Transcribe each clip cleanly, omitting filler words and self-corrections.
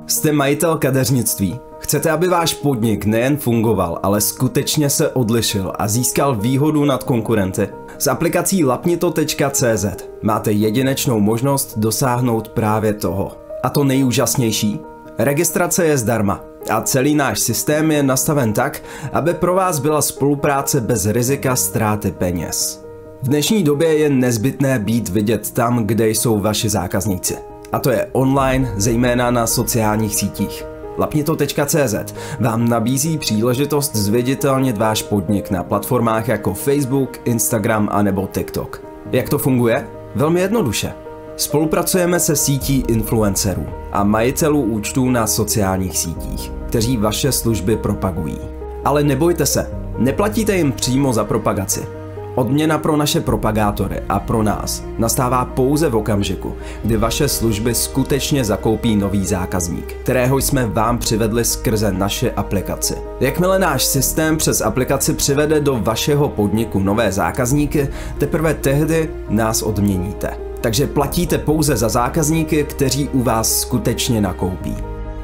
Jste majitel kadeřnictví. Chcete, aby váš podnik nejen fungoval, ale skutečně se odlišil a získal výhodu nad konkurenty? S aplikací lapnito.cz máte jedinečnou možnost dosáhnout právě toho. A to nejúžasnější? Registrace je zdarma a celý náš systém je nastaven tak, aby pro vás byla spolupráce bez rizika ztráty peněz. V dnešní době je nezbytné být vidět tam, kde jsou vaši zákazníci. A to je online, zejména na sociálních sítích. Lapnito.cz vám nabízí příležitost zviditelnit váš podnik na platformách jako Facebook, Instagram a nebo TikTok. Jak to funguje? Velmi jednoduše. Spolupracujeme se sítí influencerů a majitelů účtů na sociálních sítích, kteří vaše služby propagují. Ale nebojte se, neplatíte jim přímo za propagaci. Odměna pro naše propagátory a pro nás nastává pouze v okamžiku, kdy vaše služby skutečně zakoupí nový zákazník, kterého jsme vám přivedli skrze naše aplikaci. Jakmile náš systém přes aplikaci přivede do vašeho podniku nové zákazníky, teprve tehdy nás odměníte. Takže platíte pouze za zákazníky, kteří u vás skutečně nakoupí.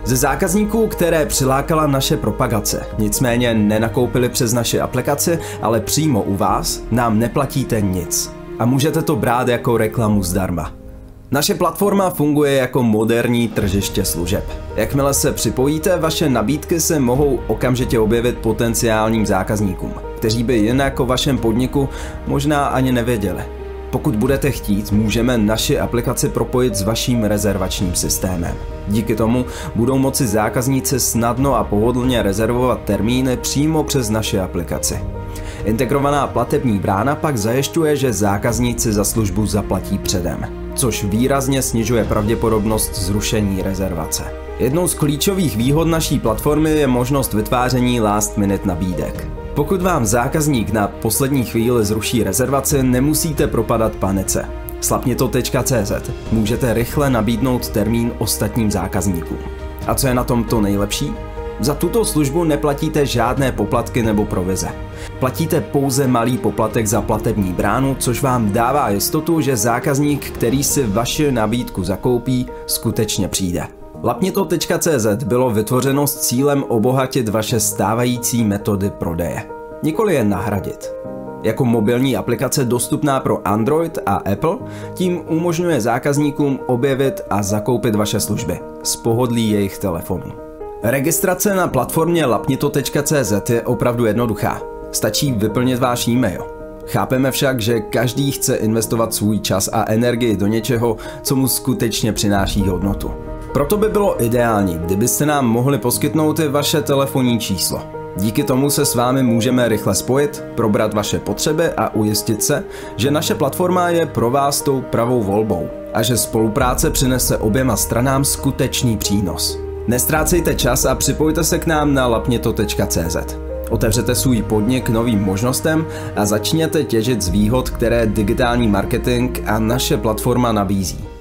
Ze zákazníků, které přilákala naše propagace, nicméně nenakoupili přes naši aplikaci, ale přímo u vás, nám neplatíte nic. A můžete to brát jako reklamu zdarma. Naše platforma funguje jako moderní tržiště služeb. Jakmile se připojíte, vaše nabídky se mohou okamžitě objevit potenciálním zákazníkům, kteří by jinak o vašem podniku možná ani nevěděli. Pokud budete chtít, můžeme naši aplikaci propojit s vaším rezervačním systémem. Díky tomu budou moci zákazníci snadno a pohodlně rezervovat termíny přímo přes naši aplikaci. Integrovaná platební brána pak zajišťuje, že zákazníci za službu zaplatí předem, což výrazně snižuje pravděpodobnost zrušení rezervace. Jednou z klíčových výhod naší platformy je možnost vytváření last minute nabídek. Pokud vám zákazník na poslední chvíli zruší rezervaci, nemusíte propadat panice. S lapnito.cz můžete rychle nabídnout termín ostatním zákazníkům. A co je na tom to nejlepší? Za tuto službu neplatíte žádné poplatky nebo provize. Platíte pouze malý poplatek za platební bránu, což vám dává jistotu, že zákazník, který si vaši nabídku zakoupí, skutečně přijde. Lapnito.cz bylo vytvořeno s cílem obohatit vaše stávající metody prodeje, nikoli jen nahradit. Jako mobilní aplikace dostupná pro Android a Apple, tím umožňuje zákazníkům objevit a zakoupit vaše služby z pohodlí jejich telefonů. Registrace na platformě lapnito.cz je opravdu jednoduchá. Stačí vyplnit váš e-mail. Chápeme však, že každý chce investovat svůj čas a energii do něčeho, co mu skutečně přináší hodnotu. Proto by bylo ideální, kdybyste nám mohli poskytnout i vaše telefonní číslo. Díky tomu se s vámi můžeme rychle spojit, probrat vaše potřeby a ujistit se, že naše platforma je pro vás tou pravou volbou a že spolupráce přinese oběma stranám skutečný přínos. Nestrácejte čas a připojte se k nám na lapnito.cz. Otevřete svůj podnik novým možnostem a začněte těžit z výhod, které digitální marketing a naše platforma nabízí.